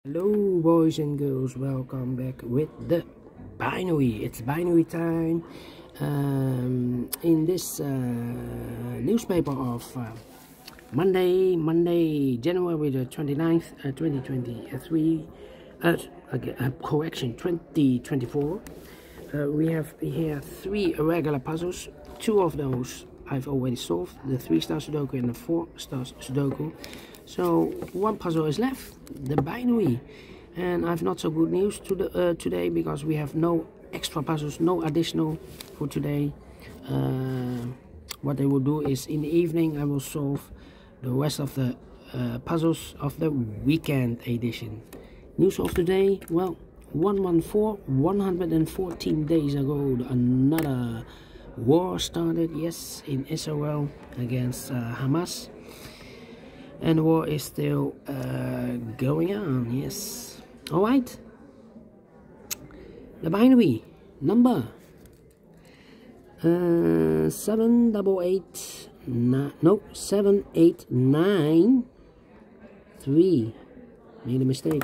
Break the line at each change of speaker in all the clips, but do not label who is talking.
Hello boys and girls, welcome back with the binary. It's binary time. In this newspaper of Monday, January the 29th, 2023, correction, 2024. We have here 3 irregular puzzles. 2 of those I've already solved, the 3-star Sudoku and the 4-star Sudoku. So 1 puzzle is left, the binary, and I've not so good news today because we have no extra puzzles, no additional for today. What I will do is in the evening I will solve the rest of the puzzles of the weekend edition. News of today, well, 114 days ago, another war started, yes, in Israel against Hamas. And the war is still going on, yes. Alright. The binary number 7893. Made a mistake.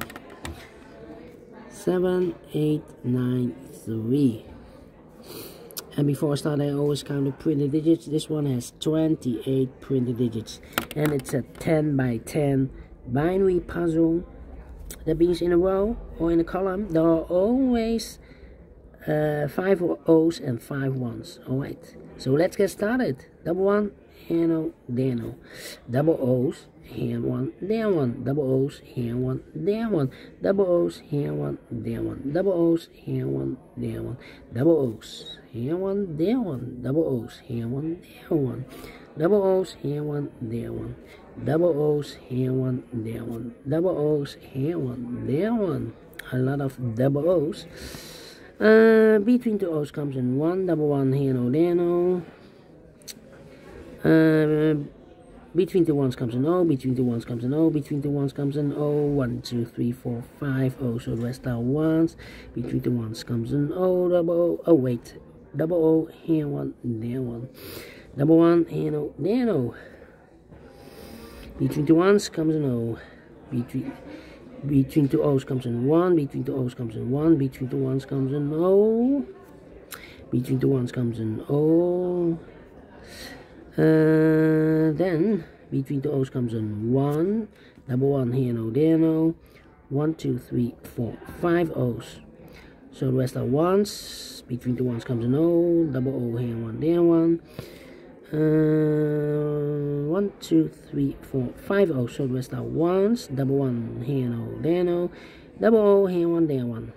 7893. And before I start, I always count the printed digits. This one has 28 printed digits. And it's a 10 by 10 binary puzzle. That means in a row or in a column, there are always 5 O's and 5 1's. Alright, so let's get started. Double 1, here no, there no. Double O's, here 1, there 1. Double O's, here 1, there 1. Double O's, here 1, there 1. Double O's, here 1, there 1. Double O's, here 1, there 1. Double O's, here 1, there 1. Double O's, here 1, there 1. Double O's, here 1, there 1. Double O's, here 1, there 1. A lot of double O's. Between 2 O's comes in 1. Double 1, here no, there no. Between 2 1's comes an O, between 2 1's comes an O, between 2 1's comes an O, 1, 2, 3, 4, 5 O, so the rest are 1's. Between 2 1's comes an O, double O, oh wait, double O, here 1, there 1. Double 1, here no, there no. Between 2 1's comes an O, between 2 O's comes in 1, between 2 O's comes in 1, between 2 1's comes in O, between 2 1's comes in O. Then between 2 O's comes in 1, double 1, here no, there no. 1, 2, 3, 4, 5 O's. So the rest are 1's. Between 2 1's comes an O, double O, here 1, there 1. 1, 2, 3, 4, 5 O's. So the rest are 1's. Double 1, here no, there no. Double O, here 1, there 1.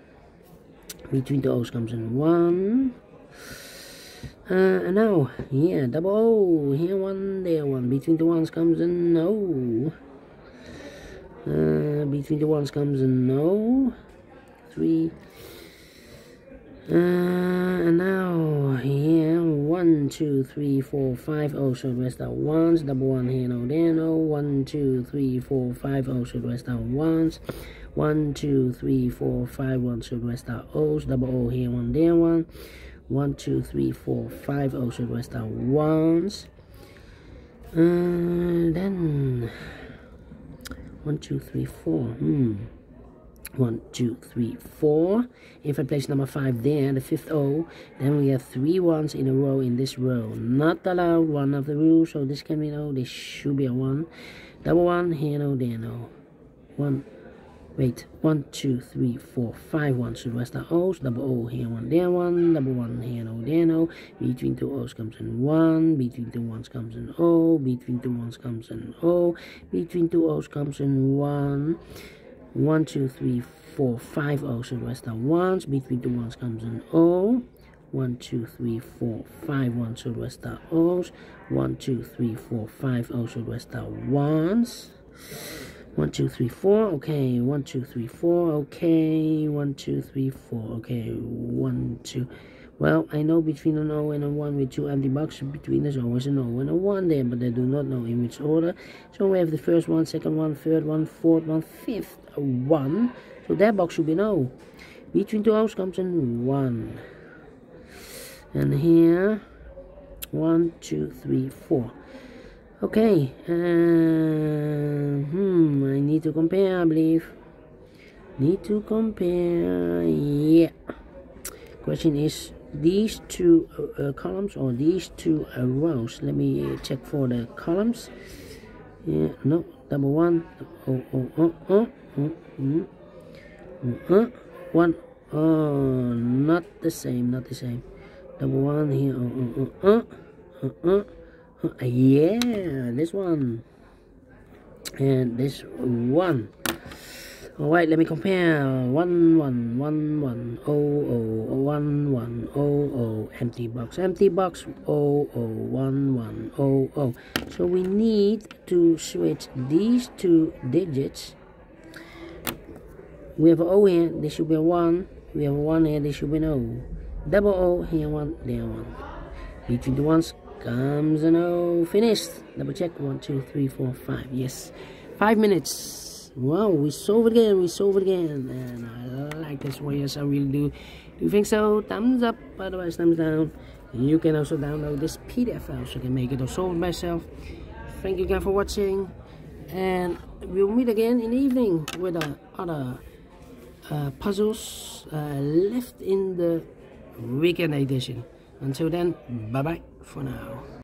Between 2 O's comes in 1. And now, here, double O, here 1, there 1. Between 2 1's comes in O. Between 2 1's comes in O. 3. And now, here, 1, 2, 3, 4, 5 O, so the rest are 1's. Double 1, here no, there no. 1, 2, 3, 4, 5 O, so the rest are 1's. 1, 2, 3, 4, 5 1, so the rest are O's. Double O, here 1, there 1. 1, 2, 3, 4, 5 O, so the rest are 1's. Then 1, 2, 3, 4. 1, 2, 3, 4. If I place number 5 there, the 5th O, then we have 3 1's in a row in this row. Not allowed, one of the rules, so this can be no, this should be a 1. Double 1, here no, there no. 1, 1, 2, 3, 4, 5 1, so the rest are O's. Double O, here 1, there 1. Double 1, here no, there no. Between 2 O's comes in 1. Between 2 1's comes in O. Between 2 1's comes in O. Between 2 O's comes in 1. 1, 2, 3, 4, 5 O's, so the rest are 1's. Between 2 1's comes in O. 1, 2, 3, 4, 5 1, so the rest are O's. 1, 2, 3, 4, 5 O's, so the rest are 1's. 1, 2, 3, 4, okay, 1, 2, 3, 4, okay, 1, 2, 3, 4, okay, 1, 2, well, I know between an O and a 1 with 2 empty boxes between there's always an O and a 1 there, but I do not know in which order, so we have the first one, second one, third one, fourth one, fifth one, so that box should be an O. Between 2 O's comes in 1, and here, 1, 2, 3, 4, Okay, I need to compare, I believe. Need to compare. Yeah. Question is these two columns or these two rows. Let me check for the columns. Yeah, no, double one. One. Oh, not the same, not the same. Double one here. Yeah, this one and this one. All right, let me compare. 1 1 1 1 0 0 1 1 0 0 empty box 0 0 1 1 0 0. So we need to switch these two digits. We have an O here, this should be a 1. We have a 1 here, this should be an O. Double O, here 1, there 1. Between the ones comes an O. Finished. Double check. 1 2 3 4 5. Yes, 5 minutes. Wow, we solved it again, and I like this way. Yes, I really do. Do you think so? Thumbs up, otherwise thumbs down. You can also download this PDF file so you can make it or solve it myself. Thank you again for watching, and we'll meet again in the evening with other puzzles left in the weekend edition. Until then, bye bye for now.